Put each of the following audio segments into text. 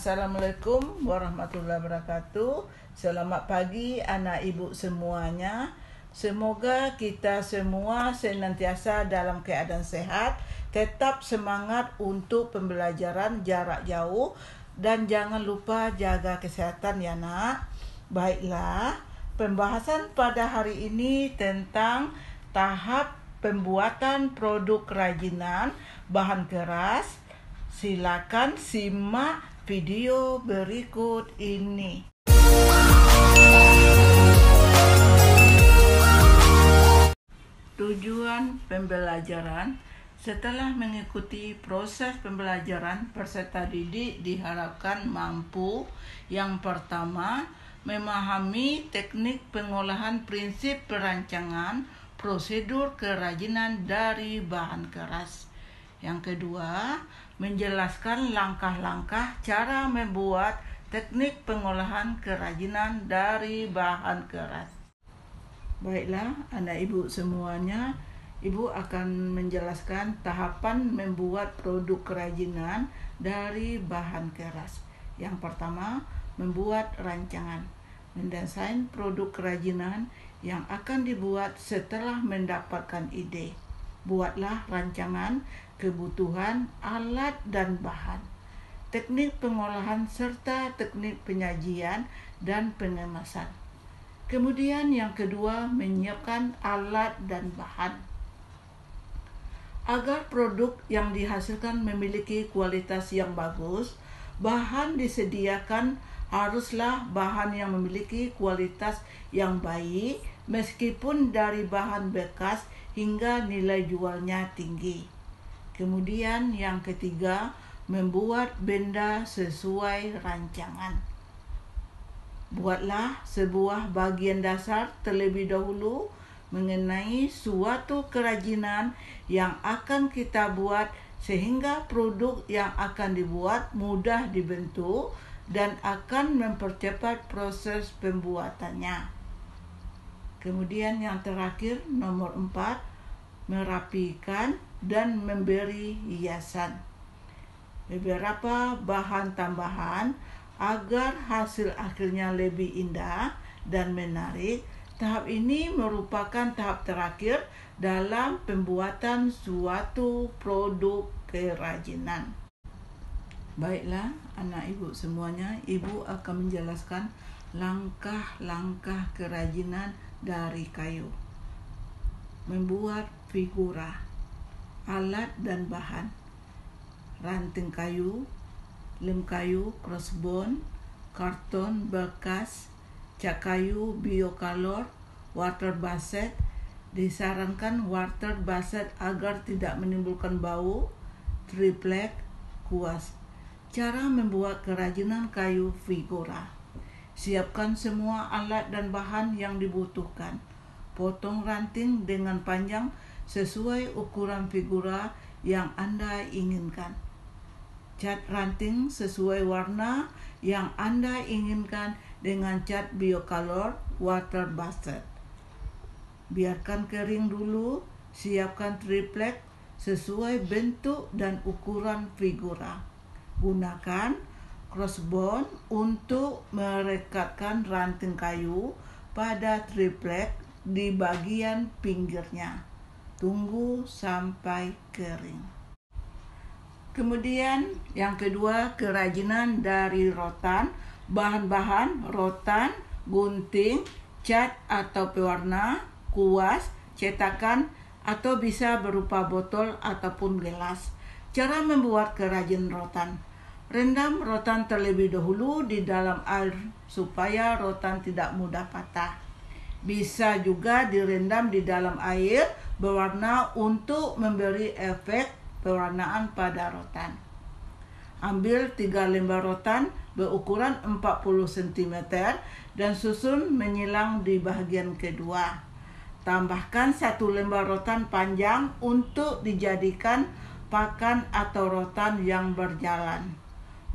Assalamualaikum warahmatullahi wabarakatuh. Selamat pagi anak ibu semuanya. Semoga kita semua senantiasa dalam keadaan sehat, tetap semangat untuk pembelajaran jarak jauh, dan jangan lupa jaga kesehatan ya nak. Baiklah, pembahasan pada hari ini tentang tahap pembuatan produk kerajinan bahan keras. Silakan simak video berikut ini. Tujuan pembelajaran. Setelah mengikuti proses pembelajaran, peserta didik diharapkan mampu: yang pertama, memahami teknik pengolahan, prinsip perancangan, prosedur kerajinan dari bahan keras. Yang kedua, menjelaskan langkah-langkah cara membuat teknik pengolahan kerajinan dari bahan keras. Baiklah, anak ibu semuanya, ibu akan menjelaskan tahapan membuat produk kerajinan dari bahan keras. Yang pertama, membuat rancangan. Mendesain produk kerajinan yang akan dibuat setelah mendapatkan ide. Buatlah rancangan, kebutuhan, alat dan bahan, teknik pengolahan serta teknik penyajian dan pengemasan. Kemudian yang kedua, menyiapkan alat dan bahan. Agar produk yang dihasilkan memiliki kualitas yang bagus, bahan disediakan haruslah bahan yang memiliki kualitas yang baik, meskipun dari bahan bekas hingga nilai jualnya tinggi. Kemudian yang ketiga, membuat benda sesuai rancangan. Buatlah sebuah bagian dasar terlebih dahulu mengenai suatu kerajinan yang akan kita buat, sehingga produk yang akan dibuat mudah dibentuk dan akan mempercepat proses pembuatannya. Kemudian yang terakhir, nomor 4, merapikan dan memberi hiasan. Beberapa bahan tambahan agar hasil akhirnya lebih indah dan menarik. Tahap ini merupakan tahap terakhir dalam pembuatan suatu produk kerajinan. Baiklah, anak ibu semuanya, ibu akan menjelaskan langkah-langkah kerajinan dari kayu. Membuat figura, alat dan bahan: ranting kayu, lem kayu, crossbone, karton bekas, cat kayu, biocolor, water basket. Disarankan water basket agar tidak menimbulkan bau, triplek, kuas. Cara membuat kerajinan kayu figura: siapkan semua alat dan bahan yang dibutuhkan. Potong ranting dengan panjang sesuai ukuran figura yang Anda inginkan. Cat ranting sesuai warna yang Anda inginkan dengan cat biocolor water basket. Biarkan kering dulu. Siapkan triplek sesuai bentuk dan ukuran figura. Gunakan crossbone untuk merekatkan ranting kayu pada triplek di bagian pinggirnya. Tunggu sampai kering. Kemudian yang kedua, kerajinan dari rotan. Bahan-bahan: rotan, gunting, cat atau pewarna, kuas, cetakan, atau bisa berupa botol ataupun gelas. Cara membuat kerajinan rotan: rendam rotan terlebih dahulu di dalam air supaya rotan tidak mudah patah. Bisa juga direndam di dalam air berwarna untuk memberi efek pewarnaan pada rotan. Ambil 3 lembar rotan berukuran 40 cm dan susun menyilang di bagian kedua. Tambahkan 1 lembar rotan panjang untuk dijadikan pakan atau rotan yang berjalan.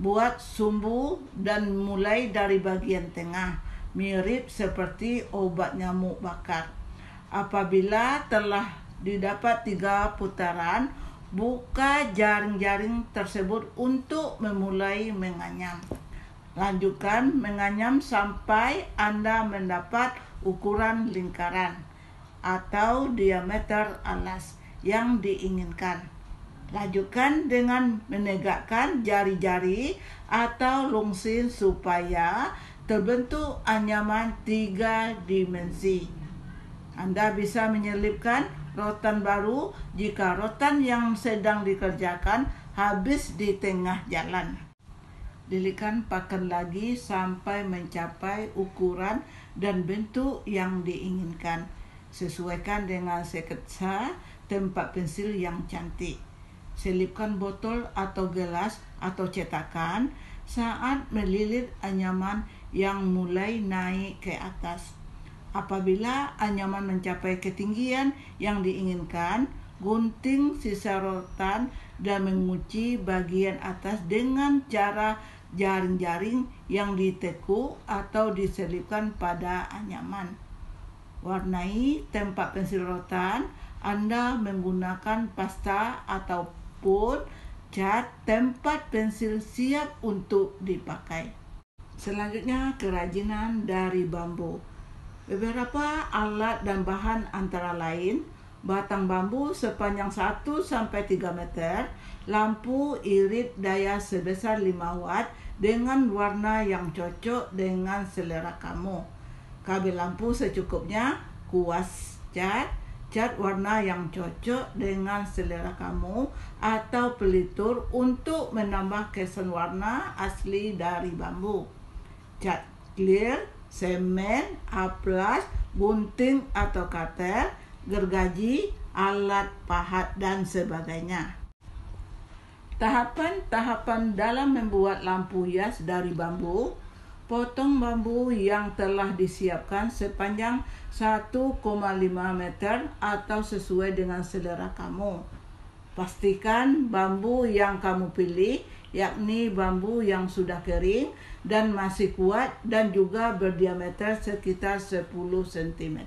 Buat sumbu dan mulai dari bagian tengah, mirip seperti obat nyamuk bakar. Apabila telah didapat 3 putaran, Buka jaring-jaring tersebut untuk memulai menganyam. Lanjutkan menganyam sampai Anda mendapat ukuran lingkaran atau diameter alas yang diinginkan. Lanjutkan dengan menegakkan jari-jari atau lungsin supaya terbentuk anyaman 3 dimensi. Anda bisa menyelipkan rotan baru jika rotan yang sedang dikerjakan habis di tengah jalan. Lilikan pakan lagi sampai mencapai ukuran dan bentuk yang diinginkan. Sesuaikan dengan sketsa tempat pensil yang cantik. Selipkan botol atau gelas atau cetakan saat melilit anyaman yang mulai naik ke atas. Apabila anyaman mencapai ketinggian yang diinginkan, gunting sisa rotan dan mengunci bagian atas dengan cara jaring-jaring yang ditekuk atau diselipkan pada anyaman. Warnai tempat pensil rotan Anda menggunakan pasta ataupun cat tempat pensil siap untuk dipakai. Selanjutnya, kerajinan dari bambu. Beberapa alat dan bahan antara lain batang bambu sepanjang 1-3 meter, lampu irit daya sebesar 5 watt dengan warna yang cocok dengan selera kamu, kabel lampu secukupnya, kuas cat warna yang cocok dengan selera kamu, atau pelitur untuk menambah kesan warna asli dari bambu, cat clear, semen, aplas, gunting atau cutter, gergaji, alat pahat, dan sebagainya. Tahapan-tahapan dalam membuat lampu hias dari bambu. Potong bambu yang telah disiapkan sepanjang 1,5 meter atau sesuai dengan selera kamu. Pastikan bambu yang kamu pilih, yakni bambu yang sudah kering dan masih kuat dan juga berdiameter sekitar 10 cm.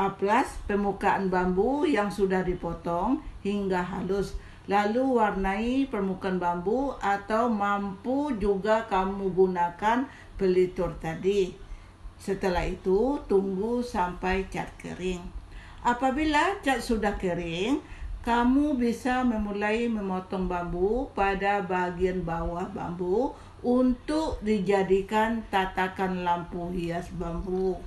Aplas permukaan bambu yang sudah dipotong hingga halus. Lalu warnai permukaan bambu atau mampu juga kamu gunakan pelitur tadi. Setelah itu, tunggu sampai cat kering. Apabila cat sudah kering, kamu bisa memulai memotong bambu pada bagian bawah bambu untuk dijadikan tatakan lampu hias bambu.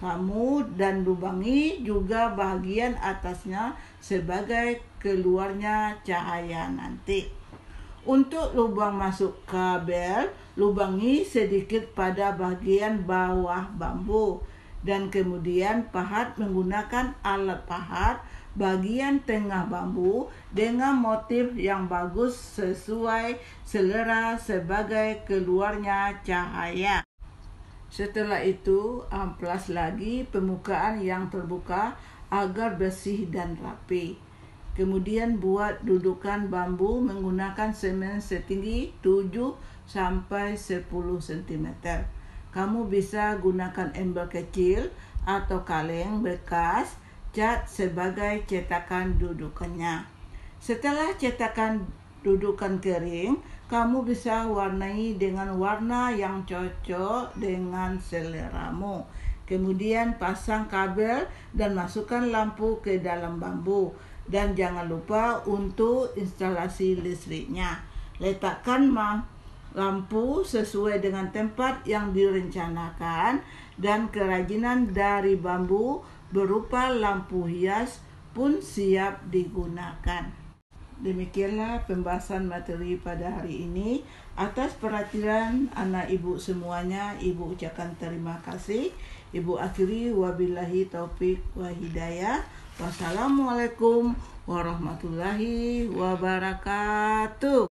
Kamu dan lubangi juga bagian atasnya sebagai keluarnya cahaya nanti. Untuk lubang masuk kabel, lubangi sedikit pada bagian bawah bambu dan kemudian pahat menggunakan alat pahat bagian tengah bambu dengan motif yang bagus sesuai selera sebagai keluarnya cahaya. Setelah itu, amplas lagi permukaan yang terbuka agar bersih dan rapi. Kemudian buat dudukan bambu menggunakan semen setinggi 7-10 cm. Kamu bisa gunakan ember kecil atau kaleng bekas cat sebagai cetakan dudukannya. Setelah cetakan dudukan kering, kamu bisa warnai dengan warna yang cocok dengan seleramu. Kemudian pasang kabel dan masukkan lampu ke dalam bambu. Dan jangan lupa untuk instalasi listriknya. Letakkan lampu sesuai dengan tempat yang direncanakan dan kerajinan dari bambu berupa lampu hias pun siap digunakan. Demikianlah pembahasan materi pada hari ini. Atas perhatian anak ibu semuanya, ibu ucapkan terima kasih. Ibu akhiri wabillahi taufik wa hidayah. Wassalamualaikum warahmatullahi wabarakatuh.